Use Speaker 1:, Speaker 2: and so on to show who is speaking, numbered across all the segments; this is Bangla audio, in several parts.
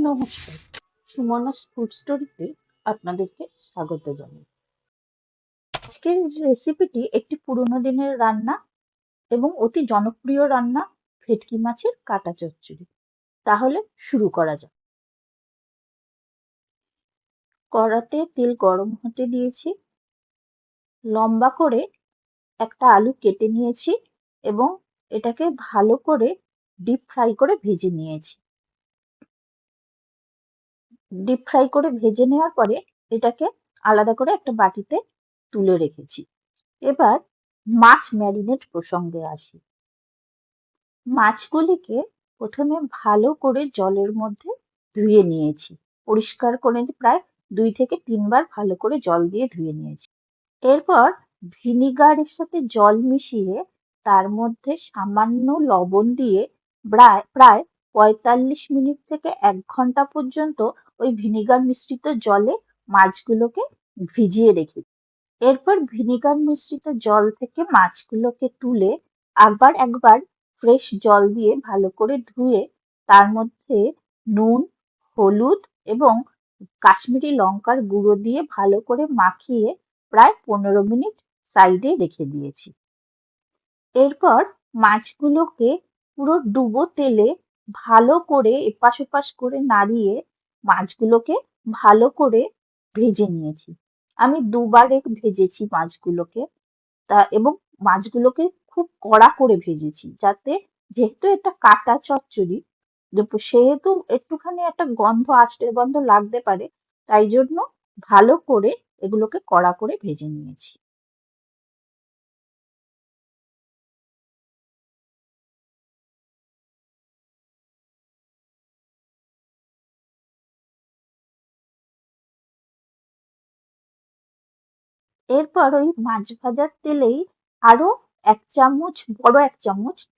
Speaker 1: নমস্কার, সুমনাস ফুড স্টোরিতে আপনাদেরকে স্বাগত জানাই। আজকের রেসিপিটি একটি পুরোনো দিনের রান্না এবং অতি জনপ্রিয় রান্না, ভেটকি মাছের কাটা চচ্চড়ি। তাহলে শুরু করা যাক। কড়াতে তেল গরম হতে দিয়েছি, লম্বা করে একটা আলু কেটে নিয়েছি এবং এটাকে ভালো করে ডিপ ফ্রাই করে ভেজে নিয়েছি। ডিপ ফ্রাই করে ভেজে নেওয়ার পরে এটাকে আলাদা করে একটা বাটিতে তুলে রেখেছি। এবার মাছ ম্যারিনেট প্রসঙ্গে আসি। মাছগুলিকে প্রথমে ভালো করে জলের মধ্যে ধুয়ে নিয়েছি। পরিষ্কার করে প্রায় ২ থেকে ৩ বার ভালো করে জল দিয়ে ধুয়ে নিয়েছি। এরপর ভিনিগারের সাথে জল মিশিয়ে তার মধ্যে সামান্য লবণ দিয়ে প্রায় ৪৫ মিনিট থেকে ১ ঘন্টা পর্যন্ত ওই ভিনিগার মিশ্রিত জলে মাছগুলোকে ভিজিয়ে রেখেছি। এরপর ভিনিগার মিশ্রিত জল থেকে মাছগুলোকে তুলে আবার একবার ফ্রেশ জল দিয়ে ভালো করে ধুয়ে তার মধ্যে নুন, হলুদ এবং কাশ্মীরি লঙ্কার গুঁড়ো দিয়ে ভালো করে মাখিয়ে প্রায় ১৫ মিনিট সাইডে রেখে দিয়েছি। এরপর মাছগুলোকে পুরো ডুবো তেলে ভালো করে এপাশ ওপাশ করে নাড়িয়ে মাছগুলোকে ভালো করে ভেজে নিয়েছি। আমি দুবারে ভেজেছি মাছগুলোকে এবং মাছগুলোকে খুব কড়া করে ভেজেছি যাতে, যেহেতু এটা কাটা চচ্চড়ি, সেহেতু একটুখানি একটা গন্ধ, আঁশটের গন্ধ লাগতে পারে, তাই জন্য ভালো করে এগুলোকে কড়া করে ভেজে নিয়েছি। এরপর ওই মাছ ভাজার তেলেই আরো ১ চামচ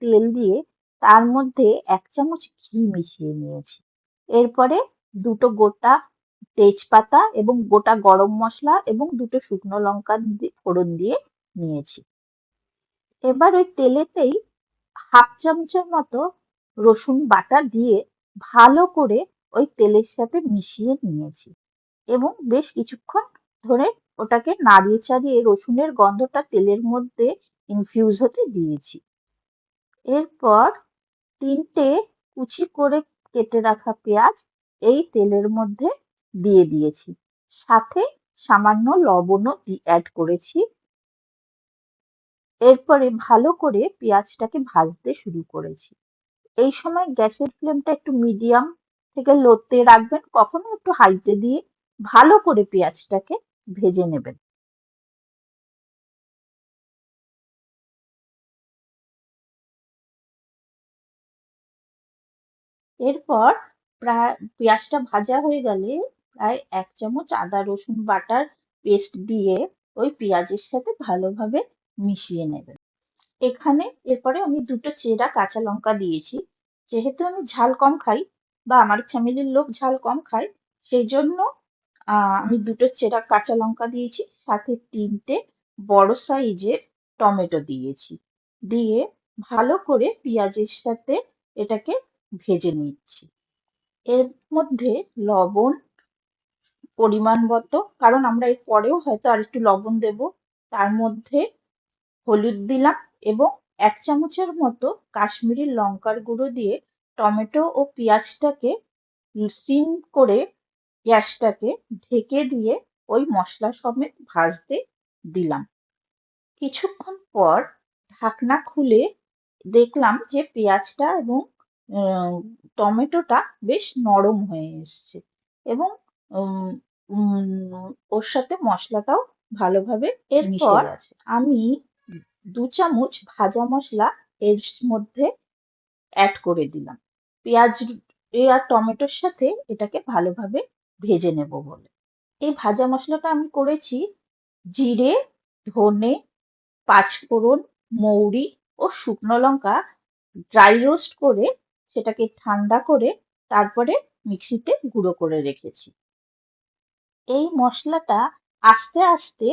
Speaker 1: তেল দিয়ে তার মধ্যে ১ চামচ ঘি মিশিয়ে নিয়েছি। এরপরে দুটো গোটা তেজপাতা এবং গোটা গরম মশলা এবং দুটো শুকনো লঙ্কা ফোড়ন দিয়ে নিয়েছি। এবার ওই তেলেতেই ১/২ চামচের মতো রসুন বাটা দিয়ে ভালো করে ওই তেলের সাথে মিশিয়ে নিয়েছি এবং বেশ কিছুক্ষণ ধরে ওটাকে নাড়িয়ে চাড়িয়ে রসুনের গন্ধটা তেলের মধ্যে ইনফিউজ হতে দিয়েছি। এরপর ৩টে কুচি করে কেটে রাখা পেঁয়াজ এই তেলের মধ্যে দিয়ে দিয়েছি, সাথে সামান্য লবণও অ্যাড করেছি। এরপরে ভালো করে পেঁয়াজটাকে ভাজতে শুরু করেছি। এই সময় গ্যাসের ফ্লেমটা একটু মিডিয়াম থেকে লোতে রাখবেন, কখনো একটু হাইতে দিয়ে ভালো করে পেঁয়াজটাকে ভেজে নেবেন। এরপর প্রায় পেঁয়াজটা ভাজা হয়ে গেলে প্রায় ১ চামচ আদা রসুন বাটার পেস্ট দিয়ে ওই পেঁয়াজের সাথে ভালোভাবে মিশিয়ে নেবেন। এখানে এরপরে আমি দুটো চেরা কাঁচা লঙ্কা দিয়েছি। যেহেতু আমি ঝাল কম খাই বা আমার ফ্যামিলির লোক ঝাল কম খায়, সেই জন্য আমি দুটো চেরা কাঁচা লঙ্কা দিয়েছি, সাথে ৩টে বড় সাইজের টমেটো দিয়েছি। দিয়ে ভালো করে পেঁয়াজের সাথে এটাকে ভেজে নিচ্ছি। এর মধ্যে লবণ পরিমাণ মতো, কারণ আমরা এর পরেও হয়তো আরেকটু লবণ দেব। তার মধ্যে হলুদ দিলাম এবং ১ চামচের মতো কাশ্মীরি লঙ্কার গুঁড়ো দিয়ে টমেটো ও পেঁয়াজটাকে সিম করে গ্যাসটাকে ঢেকে দিয়ে ওই মশলা সমেত ভাজতে দিলাম। কিছুক্ষণ পর ঢাকনা খুলে দেখলাম যে পেঁয়াজটা এবং টমেটোটা বেশ নরম হয়ে এসছে এবং উম উম ওর সাথে মশলাটাও ভালোভাবে মিশে গেছে। আমি ২ চামচ ভাজা মশলা এর মধ্যে অ্যাড করে দিলাম। পেঁয়াজ আর টমেটোর সাথে এটাকে ভালোভাবে ভেজে নেব বলে। এই ভাজা মশলাটা আমি করেছি জিরে, ধনে, পাঁচফোড়ন, মৌরি ও শুকনো লঙ্কা ড্রাই রোস্ট করে সেটাকে ঠান্ডা করে তারপরে মিক্সিতে গুঁড়ো করে রেখেছি। এই মশলাটা আস্তে আস্তে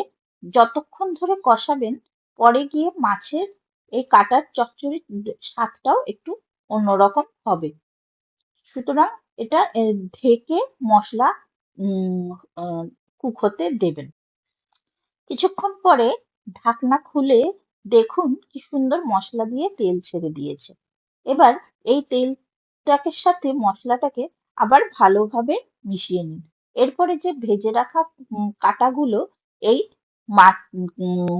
Speaker 1: যতক্ষণ ধরে কষাবেন, পরে গিয়ে মাছের এই কাটার চচ্চড়ির স্বাদটাও একটু অন্যরকম হবে। সুতরাং এটা ঢেকে মশলা কুক হতে দেবেন। কিছুক্ষণ পরে ঢাকনা খুলে দেখুন কি সুন্দর মশলা দিয়ে তেল ছেড়ে দিয়েছে। এবার এই তেলটাকে সাথে মশলাটাকে আবার ভালোভাবে মিশিয়ে নিন। এরপরে যে ভেজে রাখা কাটাগুলো এই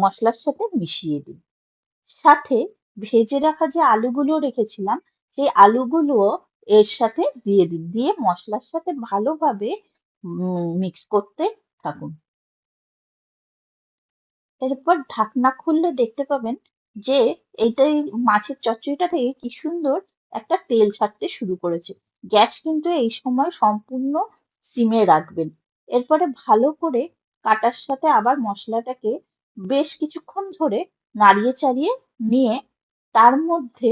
Speaker 1: মশলার সাথে মিশিয়ে দিন। সাথে ভেজে রাখা যে আলুগুলো রেখেছিলাম সেই আলুগুলোও এর সাথে দিয়ে দিন। দিয়ে মশলার সাথে ভালোভাবে মিক্স করতে থাকুন। এরপর ঢাকনা খুললে দেখতে পাবেন যে এইটাই মাছের চচ্চড়িটা থেকে কি সুন্দর একটা তেল ছাড়তে শুরু করেছে। গ্যাস কিন্তু এই সময় সম্পূর্ণ সিমে রাখবেন। এরপরে ভালো করে কাটার সাথে আবার মশলাটাকে বেশ কিছুক্ষণ ধরে নাড়িয়ে চাড়িয়ে নিয়ে তার মধ্যে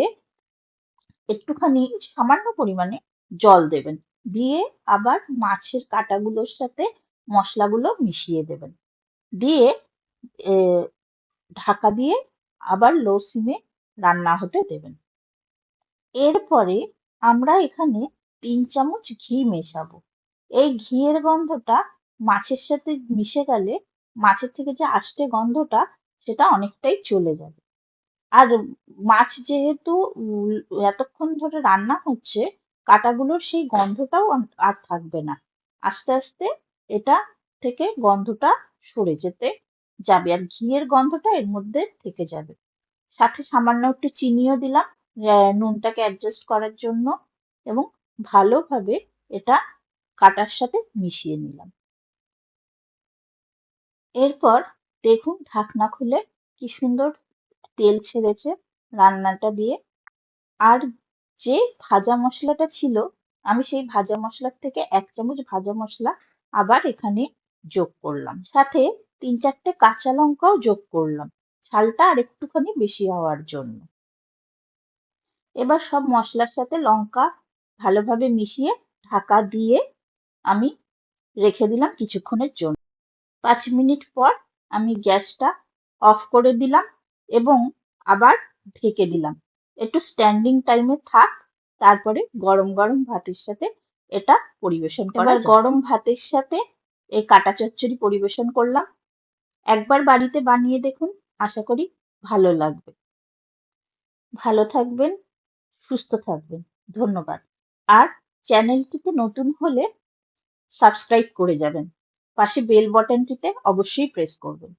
Speaker 1: একটুখানি সামান্য পরিমাণে জল দেবেন। দিয়ে আবার মাছের কাঁটাগুলোর সাথে মশলাগুলো মিশিয়ে দেবেন। দিয়ে ঢাকা দিয়ে আবার লো সিমে রান্না হতে দেবেন। এরপরে আমরা এখানে ৩ চামচ ঘি মেশাবো। এই ঘিয়ের গন্ধটা মাছের সাথে মিশে গেলে মাছের থেকে যে আষ্টে গন্ধটা সেটা অনেকটাই চলে যাবে। আর মাছ যেহেতু এতক্ষণ ধরে রান্না হচ্ছে কাঁটাগুলোর সেই গন্ধটাও আর থাকবে না। আস্তে আস্তে এটা থেকে গন্ধটা সরে যেতে যাবে আর ঘিয়ের গন্ধটা এর মধ্যে থেকে যাবে। সাথে সামান্য একটু চিনিও দিলাম নুনটাকে অ্যাডজাস্ট করার জন্য এবং ভালোভাবে এটা কাটার সাথে মিশিয়ে নিলাম। এরপর দেখুন ঢাকনা খুলে কি সুন্দর তেল ছেড়েছে রান্নাটা দিয়ে। আর যে ভাজা মশলাটা ছিল আমি সেই ভাজা মশলার থেকে ১ চামচ ভাজা মশলা আবার এখানে যোগ করলাম। সাথে ৩-৪টে কাঁচা লঙ্কাও যোগ করলাম ঝালটা আর একটুখানি বেশি হওয়ার জন্য। এবার সব মশলার সাথে লঙ্কা ভালোভাবে মিশিয়ে ঢাকা দিয়ে আমি রেখে দিলাম কিছুক্ষণের জন্য। ৫ মিনিট পর আমি গ্যাসটা অফ করে দিলাম এবং আবার ঢেকে দিলাম। একটু স্ট্যান্ডিং টাইমে থাক, তারপরে গরম গরম ভাতের সাথে এটা পরিবেশন করা যায়। গরম ভাতের সাথে এই কাটা চচ্চড়ি পরিবেশন করলাম। একবার বাড়িতে বানিয়ে দেখুন, আশা করি ভালো লাগবে। ভালো থাকবেন, সুস্থ থাকবেন। ধন্যবাদ। আর চ্যানেলটিতে নতুন হলে সাবস্ক্রাইব করে যাবেন। পাশে বেল বাটনটিতে অবশ্যই প্রেস করবেন।